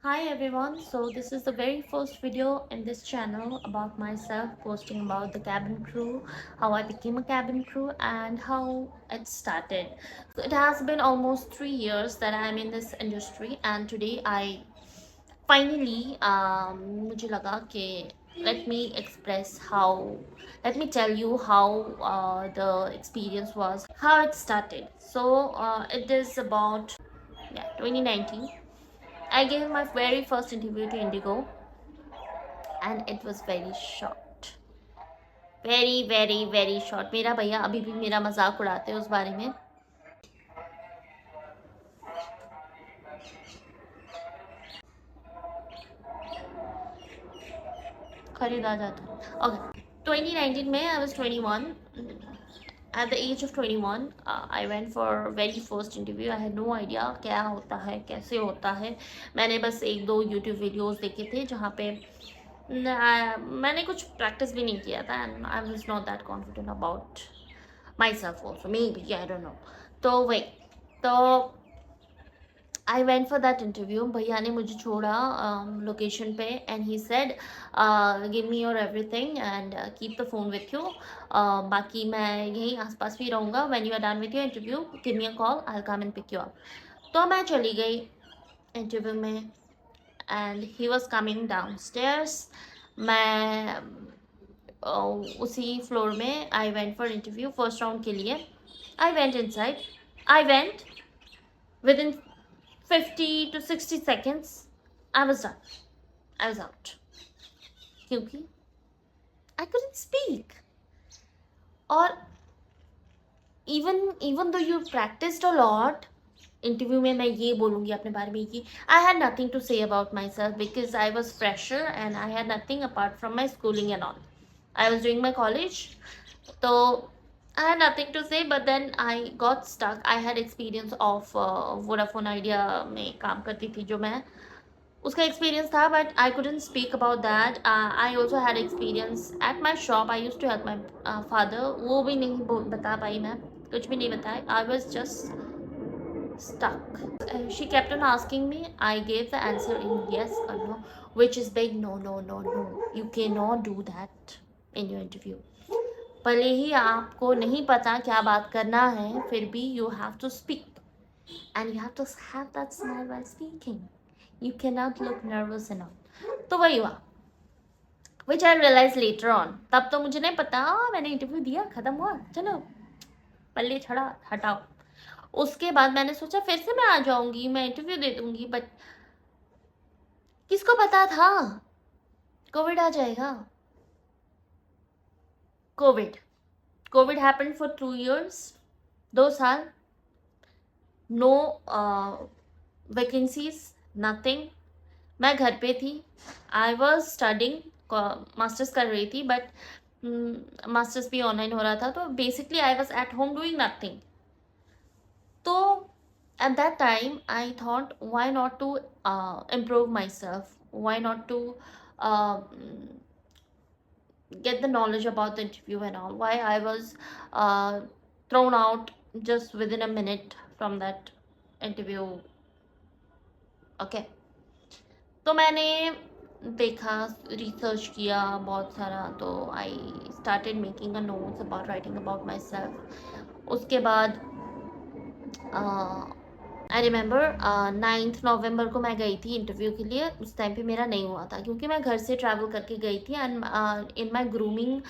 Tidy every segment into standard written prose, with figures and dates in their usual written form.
Hi everyone, so this is the very first video in this channel about myself, posting about the cabin crew, how I became a cabin crew and how it started. So it has been almost 3 years that I'm in this industry, and today I finally मुझे लगा कि let me express how, let me tell you how the experience was, how it started. So it is about 2019. I gave my very first interview to Indigo, and it was very short. Very, very, very short. मेरा भैया अभी भी मेरा मजाक उड़ाते हैं उस बारे में. खरीदा जाता. Okay. 2019 में I was 21. At the age of 21, I went for very first interview. I had no idea क्या होता है, कैसे होता है. मैंने बस एक दो YouTube वीडियोस देखे थे जहाँ पे मैंने कुछ प्रैक्टिस भी नहीं किया था, and I was not that confident about myself also, maybe, I don't know. तो वही, तो I went for that interview. भैया ने मुझे छोड़ा लोकेशन पे, and he said give me your everything and keep the phone with you. बाकी मैं यहीं आसपास भी रहूँगा. When you are done with your interview, give me a call, I'll come and pick you up. तो मैं चली गई इंटरव्यू में, and he was coming downstairs. मैं उसी फ्लोर में I went for interview first round के लिए. I went inside. I went with in 50 to 60 seconds. I was done. I was out क्योंकि आई couldn't स्पीक. और even though you practiced a lot, interview में मैं ये बोलूँगी अपने बारे में कि I had nothing to say about myself because I was fresher and I had nothing apart from my schooling and all. I was doing my college, so I had nothing to say. But then I got stuck. I had experience of Vodafone Idea में काम करती थी जो मैं, उसका experience था, but I couldn't speak about that. I also had experience at my shop. I used to help my father. वो भी नहीं बता पाई मैं, कुछ भी नहीं बताया. I was just stuck. She kept on asking me. I gave the answer in yes or no, which is big no, no, no, no. You cannot do that in your interview. भले ही आपको नहीं पता क्या बात करना है, फिर भी you have to speak and you have to have that smile while speaking. You cannot look nervous enough. तो वही हुआ, which I realized later on. तब तो मुझे नहीं पता. मैंने इंटरव्यू दिया, खत्म हुआ, चलो पल्ले छड़ा हटाओ. उसके बाद मैंने सोचा फिर से मैं आ जाऊंगी, मैं इंटरव्यू दे दूंगी. बट किसको पता था कोविड आ जाएगा. कोविड हैपेंड फॉर 2 years, 2 साल. No vacancies, nothing. मैं घर पे थी. आई वॉज स्टडिंग, मास्टर्स कर रही थी, बट मास्टर्स भी ऑनलाइन हो रहा था. तो basically I was at home doing nothing. तो at that time I thought, why not to improve myself, why not to uh, get the knowledge about the interview and all. Why I was thrown out just within a minute from that interview. Okay. तो मैंने देखा, research किया बहुत सारा. तो I started making a notes about writing about my self. उसके बाद I remember 9th November को मैं गई थी इंटरव्यू के लिए. उस टाइम पे मेरा नहीं हुआ था क्योंकि मैं घर से ट्रैवल करके गई थी. एंड इन माई ग्रूमिंग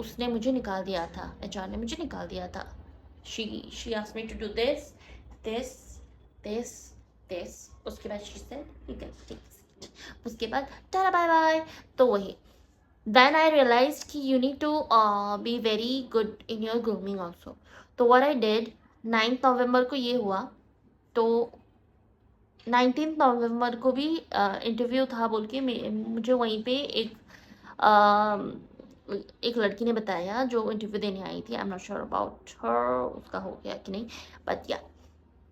उसने मुझे निकाल दिया था, एचआर ने मुझे निकाल दिया था. She asked me to do this this this this. उसके बाद she said you can take it. उसके बाद टाटा बाय बाय. तो वही, देन आई रियलाइज कि you need to be very good in your grooming also. तो what I did, 9th November को ये हुआ. तो 19th नवंबर को भी इंटरव्यू था बोल के मुझे वहीं पे एक लड़की ने बताया जो इंटरव्यू देने आई थी. I am not sure about her, उसका हो गया कि नहीं, बट या.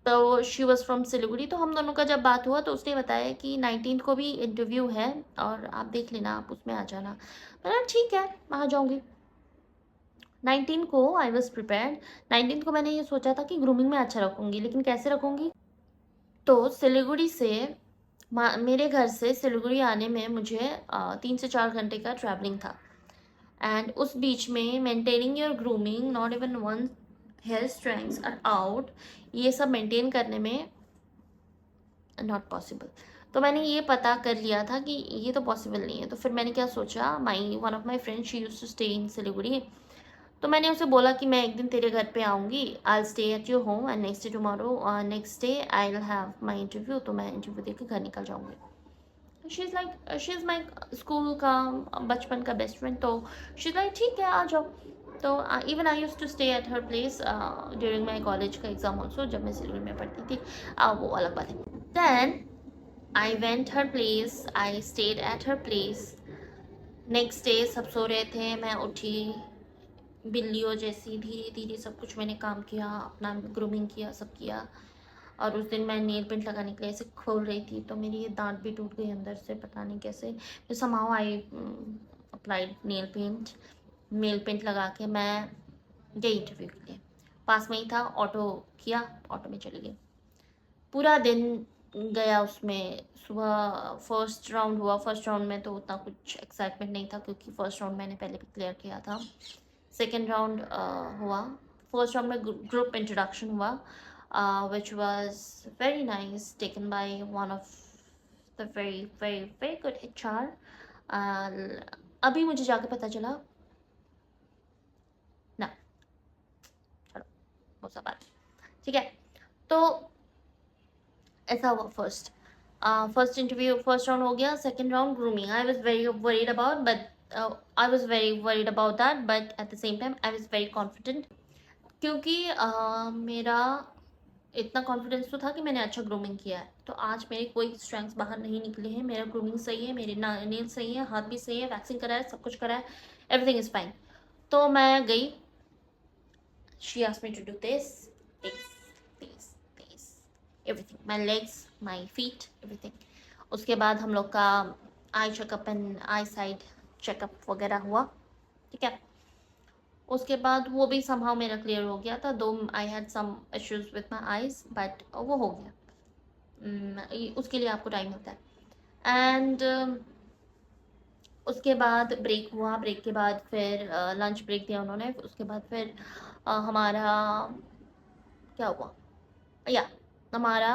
तो शी वॉज फ्रॉम सिलीगुड़ी. तो हम दोनों का जब बात हुआ तो उसने बताया कि 19th को भी इंटरव्यू है और आप देख लेना, आप उसमें आ जाना. मैंने ठीक है, मैं आ जाऊँगी. 19 को आई वॉज प्रिपेयर्ड. 19 को मैंने ये सोचा था कि ग्रूमिंग में अच्छा रखूँगी, लेकिन कैसे रखूँगी. तो सिलीगुड़ी से मेरे घर से सिलीगुड़ी आने में मुझे 3 से 4 घंटे का ट्रैवलिंग था। एंड उस बीच में maintaining your grooming, not even one hair strands are out, ये सब मेंटेन करने में नॉट पॉसिबल। तो मैंने ये पता कर लिया था कि ये तो पॉसिबल नहीं है। तो फिर मैंने क्या सोचा, one of my friend she used to stay in Siliguri. तो मैंने उसे बोला कि मैं एक दिन तेरे घर पे आऊँगी, I will stay at your home and next day tomorrow next day I will have my interview. तो मैं इंटरव्यू दे के घर निकल जाऊँगी। शी इज़ माई स्कूल का बचपन का बेस्ट फ्रेंड। तो शी इज़ लाइक ठीक है, आ जाओ। तो even I use to stay at her place during my college का एग्ज़ाम ऑल्सो, जब मैं सिलीगुड़ी में पढ़ती थी। वो अलग बात है। Then I went her place, I stayed at her place. Next day सब सो रहे थे, मैं उठी बिल्लियों जैसी, धीरे धीरे सब कुछ मैंने काम किया, अपना ग्रूमिंग किया, सब किया। और उस दिन मैं नेल पेंट लगाने के लिए ऐसे खोल रही थी तो मेरी ये दांत भी टूट गई अंदर से, पता नहीं कैसे। फिर somehow I applied nail paint लगा के मैं गई इंटरव्यू के लिए। पास में ही था, ऑटो किया, ऑटो में चली गई। पूरा दिन गया उसमें। सुबह फर्स्ट राउंड हुआ। फर्स्ट राउंड में तो उतना कुछ एक्साइटमेंट नहीं था क्योंकि फर्स्ट राउंड मैंने पहले भी क्लियर किया था। सेकेंड राउंड हुआ। फर्स्ट राउंड में ग्रुप इंट्रोडक्शन हुआ, which was very nice, taken by one of the very very very good HR। अभी मुझे जाके पता चला ना, चलो वो सब बात, ठीक है। तो ऐसा हुआ फर्स्ट इंटरव्यू, फर्स्ट राउंड हो गया। Second round grooming, I was very worried about, but I was very worried about that, but at the same time I was very confident क्योंकि मेरा इतना कॉन्फिडेंस तो था कि मैंने अच्छा ग्रूमिंग किया है। तो आज मेरे कोई स्ट्रैंग्स बाहर नहीं निकले हैं, मेरा ग्रूमिंग सही है, मेरे नेल सही है, हाथ भी सही है, वैक्सिंग करा है, सब कुछ करा है, एवरीथिंग इज़ फाइन। तो मैं गई, she asked me to do this, everything, my legs, my feet, everything. उसके बाद हम लोग का eye checkup and eyesight checkup वगैरह हुआ, ठीक है। उसके बाद वो भी समहाउ मेरा क्लियर हो गया था, though I had some issues with my eyes, but वो हो गया। उसके लिए आपको टाइम लगता है। एंड उसके बाद ब्रेक हुआ। ब्रेक के बाद फिर लंच ब्रेक दिया उन्होंने। उसके बाद फिर हमारा क्या हुआ, या हमारा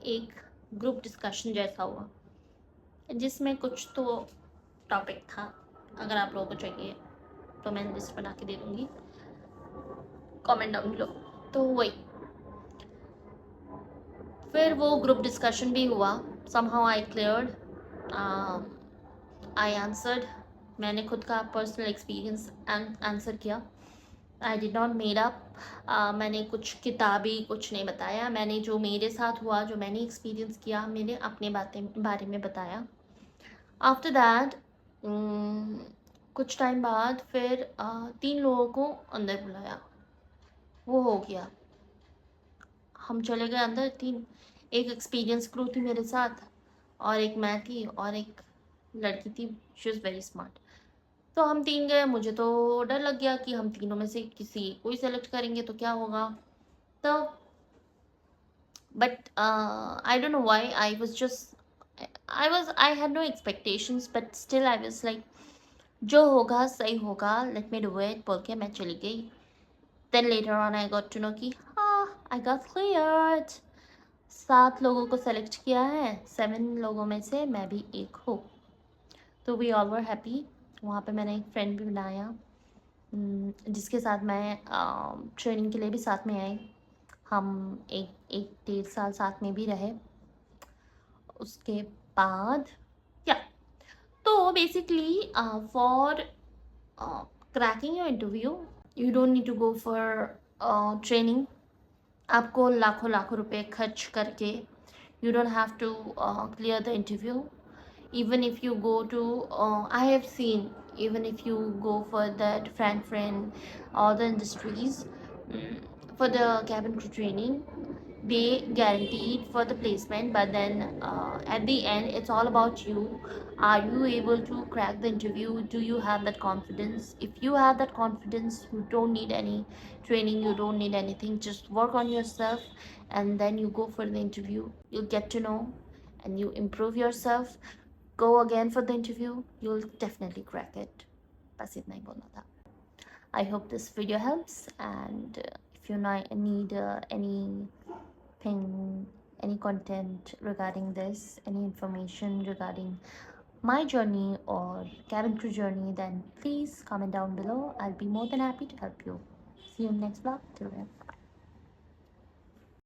एक ग्रुप डिस्कशन जैसा हुआ जिसमें कुछ तो टॉपिक था। अगर आप लोगों को चाहिए तो मैं लिस्ट बना के दे दूँगी, कमेंट डाउन बिलो। तो वही, फिर वो ग्रुप डिस्कशन भी हुआ। Somehow I cleared, I answered. मैंने खुद का पर्सनल एक्सपीरियंस आंसर किया। I did not made up. मैंने कुछ किताबी कुछ नहीं बताया, मैंने जो मेरे साथ हुआ, जो मैंने एक्सपीरियंस किया, मैंने अपने बारे में बताया। आफ्टर दैट कुछ टाइम बाद फिर 3 लोगों को अंदर बुलाया। वो हो गया, हम चले गए अंदर। एक एक्सपीरियंस क्रू थी मेरे साथ, और एक मैं थी, और एक लड़की थी, शी इज़ वेरी स्मार्ट। तो हम 3 गए। मुझे तो डर लग गया कि हम तीनों में से किसी एक को ही सेलेक्ट करेंगे तो क्या होगा। तो but I don't know why, I had no expectations, but still I was like जो होगा सही होगा, लेट मी डू इट बोल के मैं चली गई। Then later on I got to know कि हाँ, आई गॉट क्लियर्ड। 7 लोगों को सेलेक्ट किया है, 7 लोगों में से मैं भी एक हूँ। तो वी ऑल वर हैप्पी। वहाँ पे मैंने एक फ्रेंड भी बनाया, जिसके साथ मैं ट्रेनिंग के लिए भी साथ में आई। हम एक 1.5 साल साथ में भी रहे। उसके बाद या तो basically for cracking your interview you don't need to go for training. आपको लाखों लाखों रुपए खर्च करके you don't have to clear the interview. Even if you go to I have seen, even if you go for that Frankfurt or the industries, for the cabin crew training, they guaranteed for the placement, but then at the end it's all about you. Are you able to crack the interview? Do you have that confidence? If you have that confidence, you don't need any training, you don't need anything, just work on yourself, and then you go for the interview. You'll get to know, and you improve yourself, go again for the interview, you'll definitely crack it. बस इतना ही बोलना था. I hope this video helps, and if you need anything, any content regarding this, any information regarding my journey or cabin crew journey, then please comment down below. I'll be more than happy to help you. See you in next vlog. Till then.